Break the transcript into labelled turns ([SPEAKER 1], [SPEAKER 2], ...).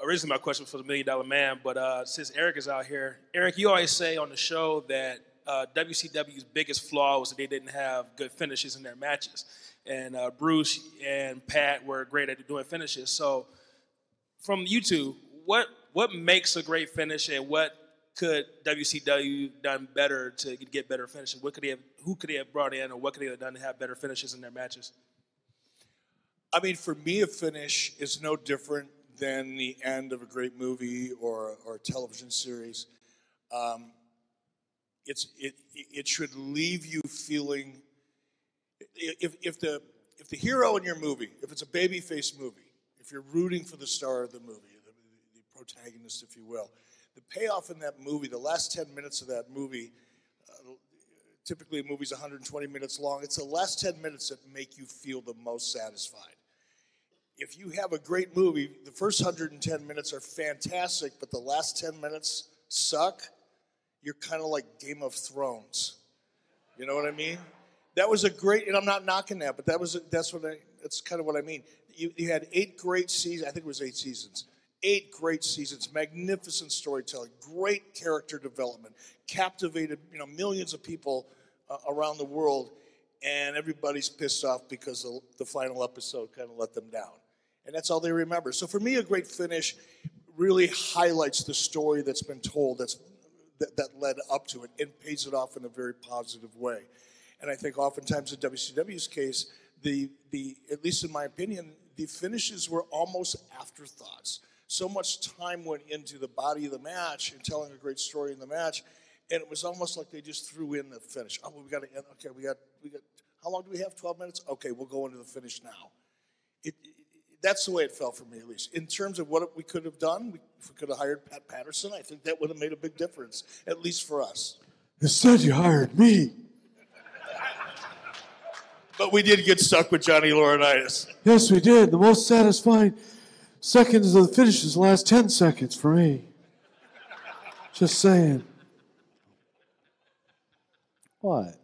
[SPEAKER 1] originally my question was for the $1 Million Man, but since Eric is out here, Eric, you always say on the show that WCW's biggest flaw was that they didn't have good finishes in their matches. And Bruce and Pat were great at doing finishes. So from you two, what makes a great finish, and what could WCW done better to get better finishes? Who could they have brought in, or what could they have done to have better finishes in their matches?
[SPEAKER 2] I mean, for me, a finish is no different than the end of a great movie or a television series. It should leave you feeling, if the hero in your movie, if it's a babyface movie, if you're rooting for the star of the movie, the protagonist, if you will, the payoff in that movie, the last 10 minutes of that movie, typically a movie's 120 minutes long, it's the last 10 minutes that make you feel the most satisfied. If you have a great movie, the first 110 minutes are fantastic, but the last 10 minutes suck, you're kind of like Game of Thrones. You know what I mean? That was a great, and I'm not knocking that, but that's kind of what I mean. You had 8 great seasons, I think it was 8 seasons. 8 great seasons, magnificent storytelling, great character development, captivated millions of people around the world, and everybody's pissed off because the final episode kind of let them down. And that's all they remember. So for me, a great finish really highlights the story that's been told that led up to it and pays it off in a very positive way. And I think oftentimes in WCW's case, at least in my opinion, the finishes were almost afterthoughts. So much time went into the body of the match and telling a great story in the match, and it was almost like they just threw in the finish. Oh, we got to end. Okay, we got. How long do we have? 12 minutes. Okay, we'll go into the finish now. That's the way it felt for me, at least. In terms of what we could have done, if we could have hired Pat Patterson, I think that would have made a big difference, at least for us.
[SPEAKER 3] Instead, you hired me.
[SPEAKER 2] But we did get stuck with Johnny Laurinaitis.
[SPEAKER 3] Yes, we did. The most satisfying seconds of the finish is the last 10 seconds for me. Just saying.
[SPEAKER 4] What?